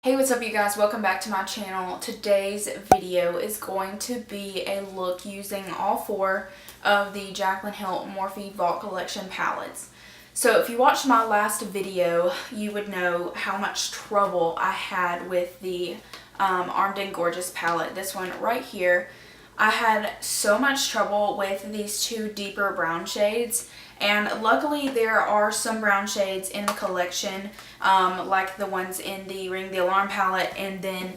Hey, what's up you guys? Welcome back to my channel. Today's video is going to be a look using all four of the Jaclyn Morphe Vault Collection palettes. So if you watched my last video, you would know how much trouble I had with the Armed and Gorgeous palette. This one right here. I had so much trouble with these two deeper brown shades, and luckily there are some brown shades in the collection, like the ones in the Ring the Alarm palette, and then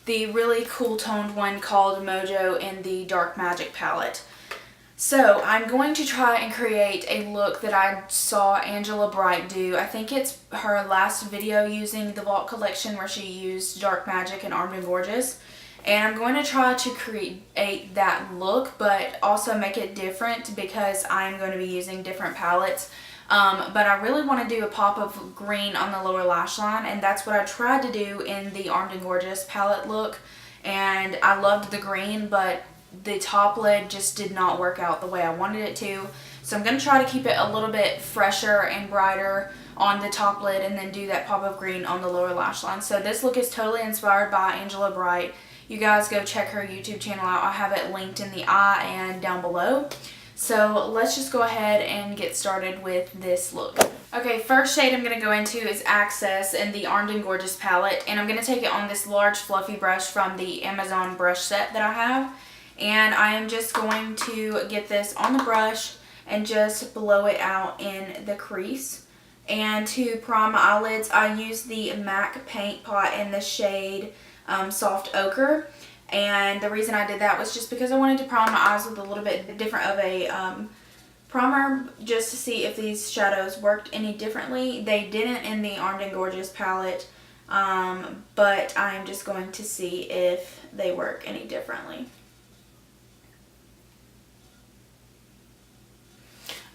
the really cool toned one called Mojo in the Dark Magic palette. So I'm going to try and create a look that I saw Angela Bright do. I think it's her last video using the Vault collection where she used Dark Magic and Armed and Gorgeous. And I'm going to try to create that look, but also make it different because I'm going to be using different palettes. But I really want to do a pop of green on the lower lash line, and that's what I tried to do in the Armed and Gorgeous palette look. And I loved the green, but the top lid just did not work out the way I wanted it to. So I'm going to try to keep it a little bit fresher and brighter on the top lid and then do that pop of green on the lower lash line. So this look is totally inspired by Angela Bright. You guys go check her YouTube channel out. I have it linked in the eye and down below. So let's just go ahead and get started with this look. Okay, first shade I'm going to go into is Access in the Armed and Gorgeous palette. And I'm going to take it on this large fluffy brush from the Amazon brush set that I have. And I am just going to get this on the brush and just blow it out in the crease. And to prime my eyelids, I use the MAC paint pot in the shade Soft Ochre, and the reason I did that was just because I wanted to prime my eyes with a little bit different of a primer, just to see if these shadows worked any differently. They didn't in the Armed and Gorgeous palette, but I'm just going to see if they work any differently.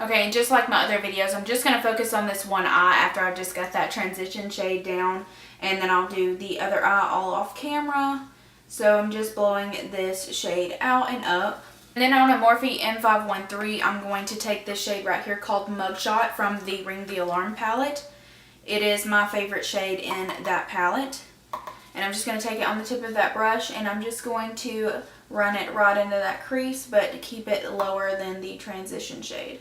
Okay, and just like my other videos, I'm just going to focus on this one eye after I've just got that transition shade down. And then I'll do the other eye all off camera. So I'm just blowing this shade out and up. And then on a Morphe M513, I'm going to take this shade right here called Mugshot from the Ring the Alarm palette. It is my favorite shade in that palette. And I'm just going to take it on the tip of that brush, and I'm just going to run it right into that crease, but keep it lower than the transition shade.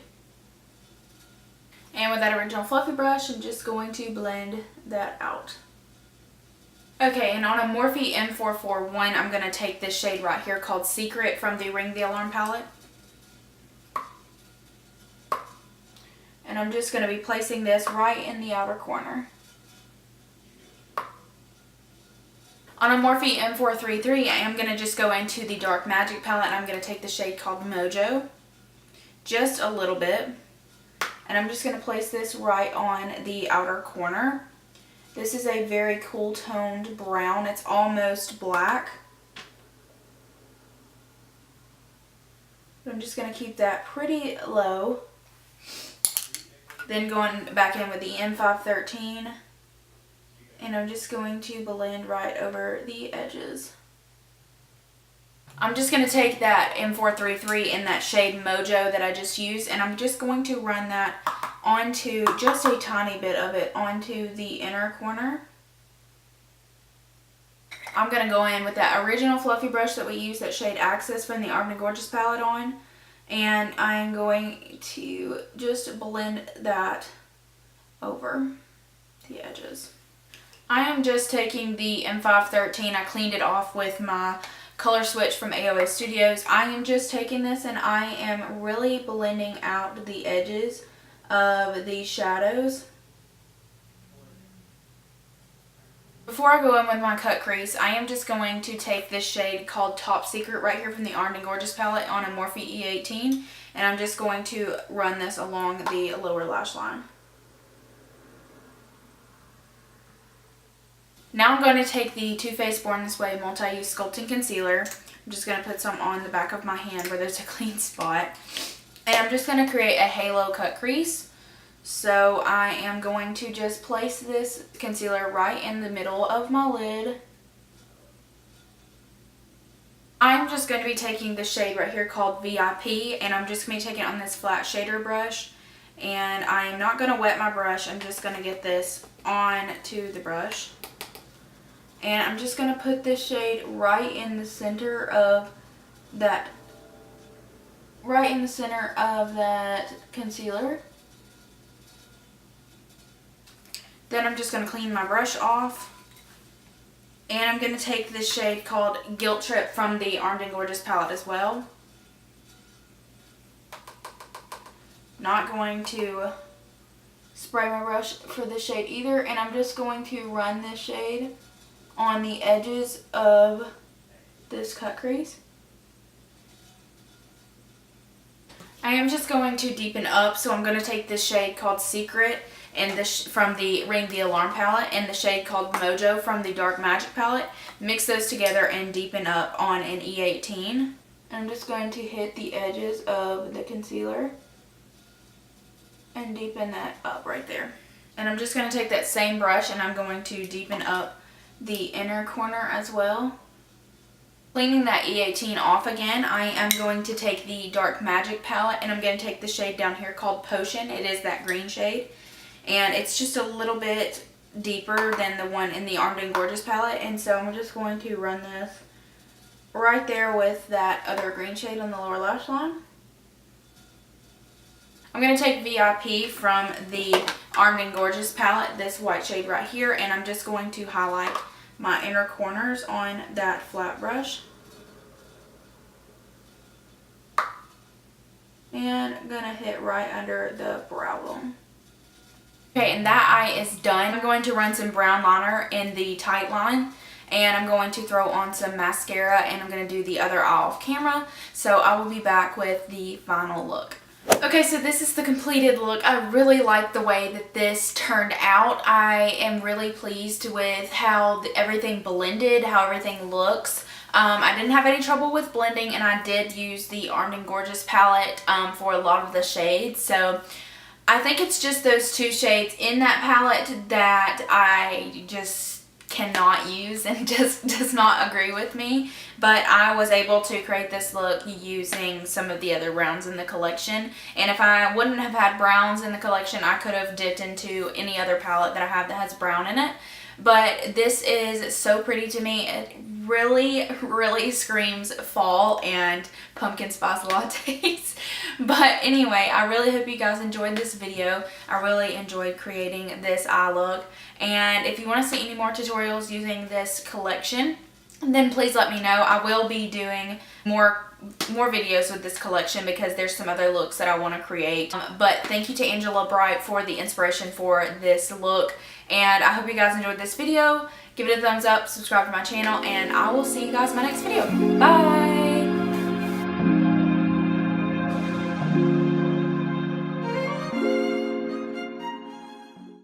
And with that original fluffy brush, I'm just going to blend that out. Okay, and on a Morphe M441, I'm going to take this shade right here called Secret from the Ring the Alarm palette. And I'm just going to be placing this right in the outer corner. On a Morphe M433, I am going to just go into the Dark Magic palette, and I'm going to take the shade called Mojo. Just a little bit. And I'm just going to place this right on the outer corner. This is a very cool toned brown. It's almost black. But I'm just going to keep that pretty low. Then going back in with the M513. And I'm just going to blend right over the edges. I'm just going to take that M433 in that shade Mojo that I just used, and I'm just going to run that onto, just a tiny bit of it, onto the inner corner. I'm going to go in with that original fluffy brush that we used, that shade Access from the Armed and Gorgeous palette on, and I'm going to just blend that over the edges. I am just taking the M513, I cleaned it off with my color switch from AOA Studios. I am just taking this and I am really blending out the edges of these shadows. Before I go in with my cut crease, I am just going to take this shade called Top Secret right here from the Armed and Gorgeous palette on a Morphe E18, and I'm just going to run this along the lower lash line. Now I'm going to take the Too Faced Born This Way Multi-Use Sculpting Concealer. I'm just going to put some on the back of my hand where there's a clean spot. And I'm just going to create a halo cut crease. So I am going to just place this concealer right in the middle of my lid. I'm just going to be taking the shade right here called VIP, and I'm just going to be taking it on this flat shader brush. And I'm not going to wet my brush, I'm just going to get this onto the brush. And I'm just going to put this shade right in the center of that, concealer. Then I'm just going to clean my brush off. And I'm going to take this shade called Guilt Trip from the Armed and Gorgeous palette as well. Not going to spray my brush for this shade either. And I'm just going to run this shade on the edges of this cut crease. I am just going to deepen up, so I'm going to take this shade called Secret and from the Ring the Alarm palette, and the shade called Mojo from the Dark Magic palette. Mix those together and deepen up on an E18. I'm just going to hit the edges of the concealer and deepen that up right there. And I'm just going to take that same brush and I'm going to deepen up the inner corner as well. Cleaning that E18 off again, I am going to take the Dark Magic palette and I'm going to take the shade down here called Potion. It is that green shade. And it's just a little bit deeper than the one in the Armed and Gorgeous palette. And so I'm just going to run this right there with that other green shade on the lower lash line. I'm going to take VIP from the Armed and Gorgeous palette, this white shade right here, and I'm just going to highlight my inner corners on that flat brush. And I'm going to hit right under the brow bone. Okay, and that eye is done. I'm going to run some brown liner in the tight line, and I'm going to throw on some mascara, and I'm going to do the other eye off camera. So I will be back with the final look. Okay, so this is the completed look. I really like the way that this turned out. I am really pleased with how everything blended, how everything looks. I didn't have any trouble with blending, and I did use the Armed and Gorgeous palette for a lot of the shades. So I think it's just those two shades in that palette that I just cannot use and just does not agree with me. But I was able to create this look using some of the other browns in the collection. And if I wouldn't have had browns in the collection, I could have dipped into any other palette that I have that has brown in it. But this is so pretty to me. It really screams fall and pumpkin spice lattes. But anyway, I really hope you guys enjoyed this video. I really enjoyed creating this eye look. And if you want to see any more tutorials using this collection, then please let me know. I will be doing more videos with this collection because there's some other looks that I want to create. But thank you to Angela Bright for the inspiration for this look. And I hope you guys enjoyed this video. Give it a thumbs up, subscribe to my channel, and I will see you guys in my next video. Bye!